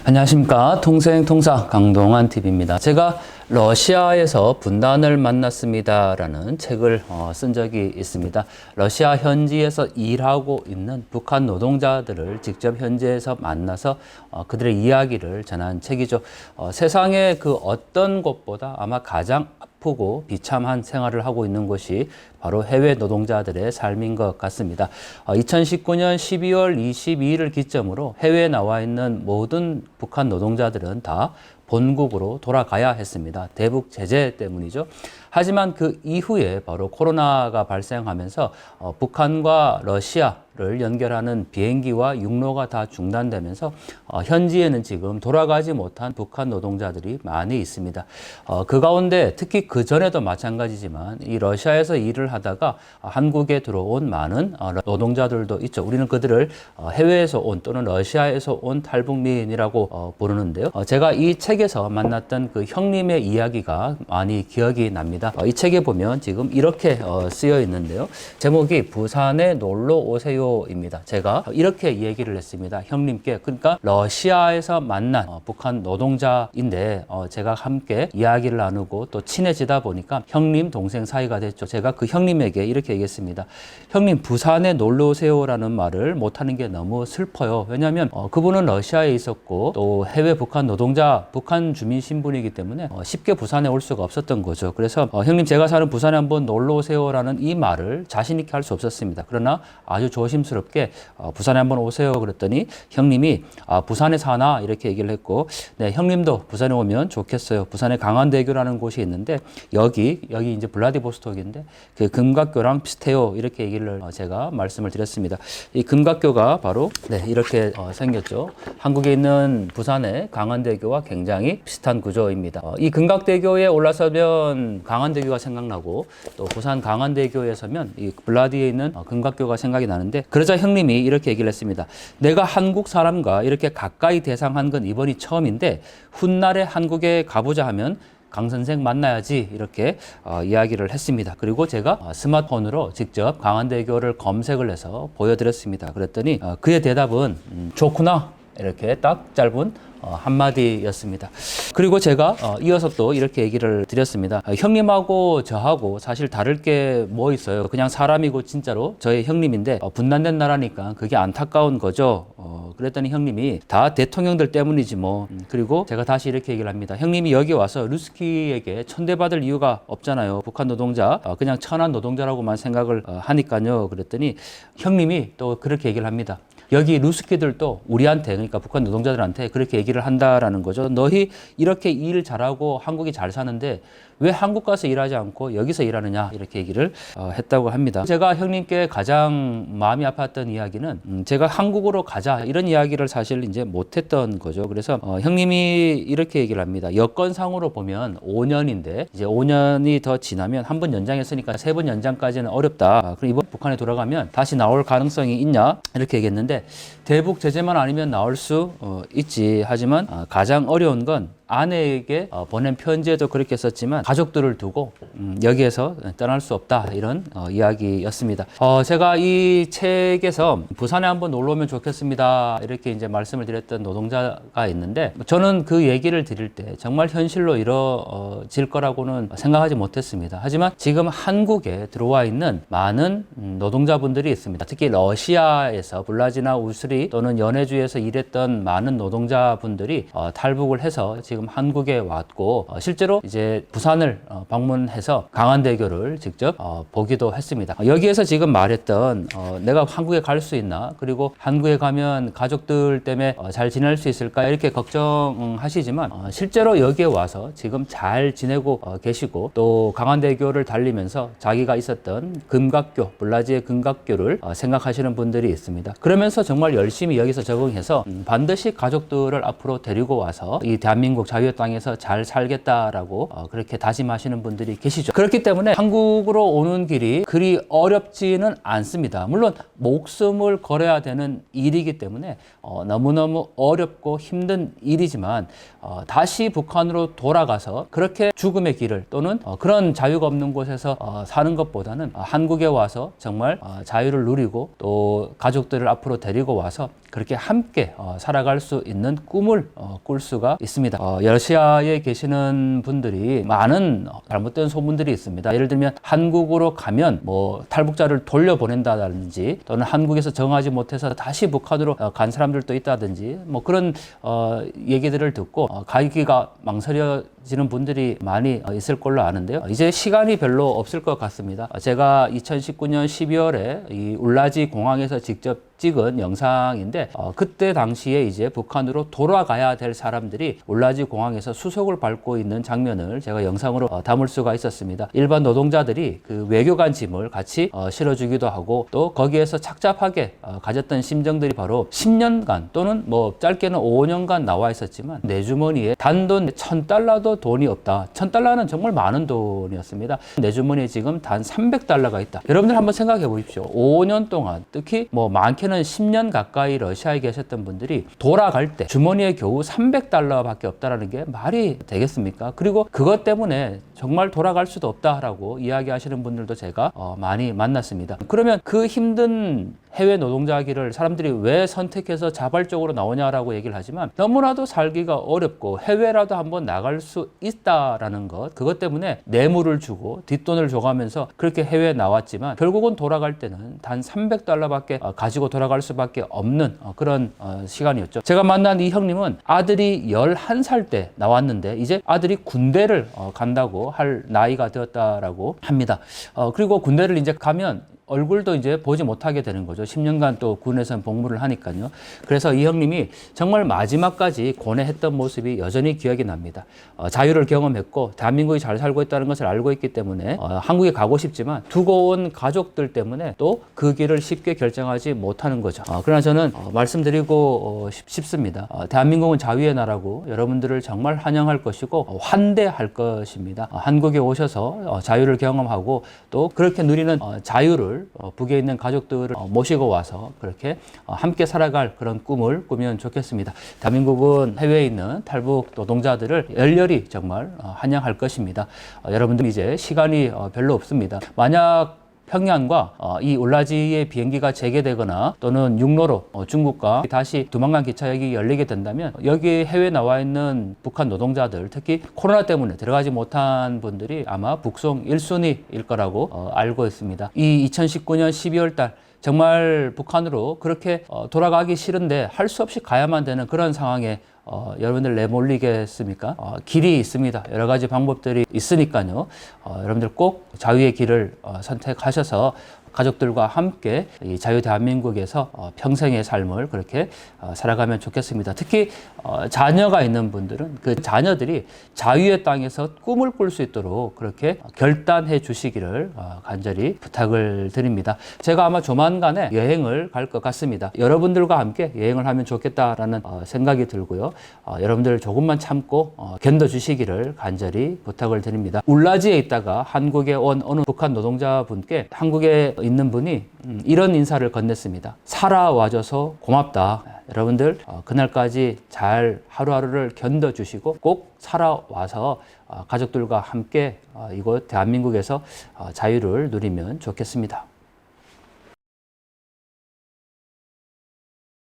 안녕하십니까. 통생통사 강동환 TV입니다. 제가 러시아에서 분단을 만났습니다라는 책을 쓴 적이 있습니다. 러시아 현지에서 일하고 있는 북한 노동자들을 직접 현지에서 만나서 그들의 이야기를 전한 책이죠. 세상의 그 어떤 곳보다 아마 가장 아프고 비참한 생활을 하고 있는 곳이 바로 해외 노동자들의 삶인 것 같습니다. 2019년 12월 22일을 기점으로 해외에 나와 있는 모든 북한 노동자들은 다 본국으로 돌아가야 했습니다. 대북 제재 때문이죠. 하지만 그 이후에 바로 코로나가 발생하면서 북한과 러시아를 연결하는 비행기와 육로가 다 중단되면서 현지에는 지금 돌아가지 못한 북한 노동자들이 많이 있습니다. 그 가운데 특히 그 전에도 마찬가지지만 이 러시아에서 일을 하다가 한국에 들어온 많은 노동자들도 있죠. 우리는 그들을 해외에서 온 또는 러시아에서 온 탈북민이라고 부르는데요. 제가 이 책에서 만났던 그 형님의 이야기가 많이 기억이 납니다. 이 책에 보면 지금 이렇게 쓰여 있는데요. 제목이 부산에 놀러 오세요입니다. 제가 이렇게 얘기를 했습니다. 형님께. 그러니까 러시아에서 만난 북한 노동자인데 제가 함께 이야기를 나누고 또 친해지다 보니까 형님 동생 사이가 됐죠. 제가 그 형님에게 이렇게 얘기했습니다. 형님 부산에 놀러 오세요라는 말을 못하는 게 너무 슬퍼요. 왜냐하면 그분은 러시아에 있었고 또 해외 북한 노동자 북한 주민 신분이기 때문에 쉽게 부산에 올 수가 없었던 거죠. 그래서 형님 제가 사는 부산에 한번 놀러 오세요라는 이 말을 자신 있게 할 수 없었습니다. 그러나 아주 조심스럽게 부산에 한번 오세요 그랬더니 형님이 부산에 사나 이렇게 얘기를 했고 네 형님도 부산에 오면 좋겠어요. 부산에 강안대교라는 곳이 있는데 여기 이제 블라디보스톡인데 그 금각교랑 비슷해요 이렇게 얘기를 제가 말씀을 드렸습니다. 이 금각교가 바로 네 이렇게 생겼죠. 한국에 있는 부산의 강안대교와 굉장히 비슷한 구조입니다. 이 금각대교에 올라서면 강안대교가 생각나고 또 부산 강안대교에 서면 이 블라디에 있는 금각교가 생각이 나는데 그러자 형님이 이렇게 얘기를 했습니다. 내가 한국 사람과 이렇게 가까이 대상한 건 이번이 처음인데 훗날에 한국에 가보자 하면 강 선생 만나야지 이렇게 이야기를 했습니다. 그리고 제가 스마트폰으로 직접 강안대교를 검색을 해서 보여드렸습니다. 그랬더니 그의 대답은 좋구나 이렇게 딱 짧은 한마디였습니다. 그리고 제가 이어서 또 이렇게 얘기를 드렸습니다. 형님하고 저하고 사실 다를 게 뭐 있어요. 그냥 사람이고 진짜로 저의 형님인데 분단된 나라니까 그게 안타까운 거죠. 그랬더니 형님이 다 대통령들 때문이지 뭐. 그리고 제가 다시 이렇게 얘기를 합니다. 형님이 여기 와서 루스키에게 천대받을 이유가 없잖아요. 북한 노동자 그냥 천한 노동자라고만 생각을 하니까요. 그랬더니 형님이 또 그렇게 얘기를 합니다. 여기 루스키들도 우리한테 그러니까 북한 노동자들한테 그렇게 얘기를 한다라는 거죠. 너희 이렇게 일 잘하고 한국이 잘 사는데 왜 한국 가서 일하지 않고 여기서 일하느냐 이렇게 얘기를 했다고 합니다. 제가 형님께 가장 마음이 아팠던 이야기는 제가 한국으로 가자 이런 이야기를 사실 이제 못했던 거죠. 그래서 형님이 이렇게 얘기를 합니다. 여건상으로 보면 5년인데 이제 5년이 더 지나면 한 번 연장했으니까 3번 연장까지는 어렵다. 그럼 이번 북한에 돌아가면 다시 나올 가능성이 있냐 이렇게 얘기했는데 대북 제재만 아니면 나올 수 있지. 하지만 가장 어려운 건 아내에게 보낸 편지에도 그렇게 썼지만 가족들을 두고 여기에서 떠날 수 없다 이런 이야기였습니다. 제가 이 책에서 부산에 한번 놀러 오면 좋겠습니다 이렇게 이제 말씀을 드렸던 노동자가 있는데 저는 그 얘기를 드릴 때 정말 현실로 이루어질 거라고는 생각하지 못했습니다. 하지만 지금 한국에 들어와 있는 많은 노동자분들이 있습니다. 특히 러시아에서 블라지나 우스리 또는 연해주에서 일했던 많은 노동자분들이 탈북을 해서 지금 한국에 왔고 실제로 이제 부산을 방문해서 강안대교를 직접 보기도 했습니다. 여기에서 지금 말했던 내가 한국에 갈 수 있나 그리고 한국에 가면 가족들 때문에 잘 지낼 수 있을까 이렇게 걱정하시지만 실제로 여기에 와서 지금 잘 지내고 계시고 또 강안대교를 달리면서 자기가 있었던 금각교 블라지의 금각교를 생각하시는 분들이 있습니다. 그러면서 정말 열심히 여기서 적응해서 반드시 가족들을 앞으로 데리고 와서 이 대한민국 자유의 땅에서 잘 살겠다라고 그렇게 다짐하시는 분들이 계시죠. 그렇기 때문에 한국으로 오는 길이 그리 어렵지는 않습니다. 물론 목숨을 걸어야 되는 일이기 때문에 너무너무 어렵고 힘든 일이지만 다시 북한으로 돌아가서 그렇게 죽음의 길을 또는 그런 자유가 없는 곳에서 사는 것보다는 한국에 와서 정말 자유를 누리고 또 가족들을 앞으로 데리고 와서 그렇게 함께 살아갈 수 있는 꿈을 꿀 수가 있습니다. 러시아에 계시는 분들이 많은 잘못된 소문들이 있습니다. 예를 들면 한국으로 가면 뭐 탈북자를 돌려보낸다든지 또는 한국에서 정하지 못해서 다시 북한으로 간 사람들도 있다든지 뭐 그런 얘기들을 듣고 가기가 망설여지는 분들이 많이 있을 걸로 아는데요. 이제 시간이 별로 없을 것 같습니다. 제가 2019년 12월에 이 울라지 공항에서 직접 찍은 영상인데 그때 당시에 이제 북한으로 돌아가야 될 사람들이 울라지 공항에서 수속을 밟고 있는 장면을 제가 영상으로 담을 수가 있었습니다. 일반 노동자들이 그 외교관 짐을 같이 실어주기도 하고 또 거기에서 착잡하게 가졌던 심정들이 바로 10년간 또는 뭐 짧게는 5년간 나와 있었지만 내 주머니에 단돈 $1,000도 돈이 없다. $1,000는 정말 많은 돈이었습니다. 내 주머니에 지금 단 $300가 있다. 여러분들 한번 생각해 보십시오. 5년 동안 특히 뭐 많게는 10년 가까이 러시아에 계셨던 분들이 돌아갈 때 주머니에 겨우 $300밖에 없다라는 게 말이 되겠습니까? 그리고 그것 때문에 정말 돌아갈 수도 없다라고 이야기하시는 분들도 제가 많이 만났습니다. 그러면 그 힘든 해외 노동자기를 사람들이 왜 선택해서 자발적으로 나오냐라고 얘기를 하지만 너무나도 살기가 어렵고 해외라도 한번 나갈 수 있다라는 것, 그것 때문에 뇌물을 주고 뒷돈을 줘가면서 그렇게 해외에 나왔지만 결국은 돌아갈 때는 단 $300밖에 가지고 돌아갈 수밖에 없는 그런 시간이었죠. 제가 만난 이 형님은 아들이 11살 때 나왔는데 이제 아들이 군대를 간다고 할 나이가 되었다라고 합니다. 그리고 군대를 이제 가면 얼굴도 이제 보지 못하게 되는 거죠. 10년간 또 군에서는 복무를 하니까요. 그래서 이 형님이 정말 마지막까지 고뇌했던 모습이 여전히 기억이 납니다. 자유를 경험했고 대한민국이 잘 살고 있다는 것을 알고 있기 때문에 한국에 가고 싶지만 두고 온 가족들 때문에 또 그 길을 쉽게 결정하지 못하는 거죠. 그러나 저는 말씀드리고 싶습니다. 대한민국은 자유의 나라고 여러분들을 정말 환영할 것이고 환대할 것입니다. 한국에 오셔서 자유를 경험하고 또 그렇게 누리는 자유를 북에 있는 가족들을 모시고 와서 그렇게 함께 살아갈 그런 꿈을 꾸면 좋겠습니다. 대한민국은 해외에 있는 탈북 노동자들을 열렬히 정말 환영할 것입니다. 여러분들 이제 시간이 별로 없습니다. 만약 평양과 이 울라지의 비행기가 재개되거나 또는 육로로 중국과 다시 두만강 기차역이 열리게 된다면 여기 해외에 나와 있는 북한 노동자들, 특히 코로나 때문에 들어가지 못한 분들이 아마 북송 1순위일 거라고 알고 있습니다. 이 2019년 12월 달 정말 북한으로 그렇게 돌아가기 싫은데 할 수 없이 가야만 되는 그런 상황에 여러분들 내몰리겠습니까? 길이 있습니다. 여러 가지 방법들이 있으니까요. 여러분들 꼭 자유의 길을 선택하셔서 가족들과 함께 이 자유 대한민국에서 평생의 삶을 그렇게 살아가면 좋겠습니다. 특히 자녀가 있는 분들은 그 자녀들이 자유의 땅에서 꿈을 꿀 수 있도록 그렇게 결단해 주시기를 간절히 부탁을 드립니다. 제가 아마 조만간에 여행을 갈 것 같습니다. 여러분들과 함께 여행을 하면 좋겠다라는 생각이 들고요. 여러분들 조금만 참고 견뎌주시기를 간절히 부탁을 드립니다. 울라지에 있다가 한국에 온 어느 북한 노동자분께 한국에 있는 분이 이런 인사를 건넸습니다. 살아와줘서 고맙다. 여러분들 그날까지 잘 하루하루를 견뎌주시고 꼭 살아와서 가족들과 함께 이곳 대한민국에서 자유를 누리면 좋겠습니다.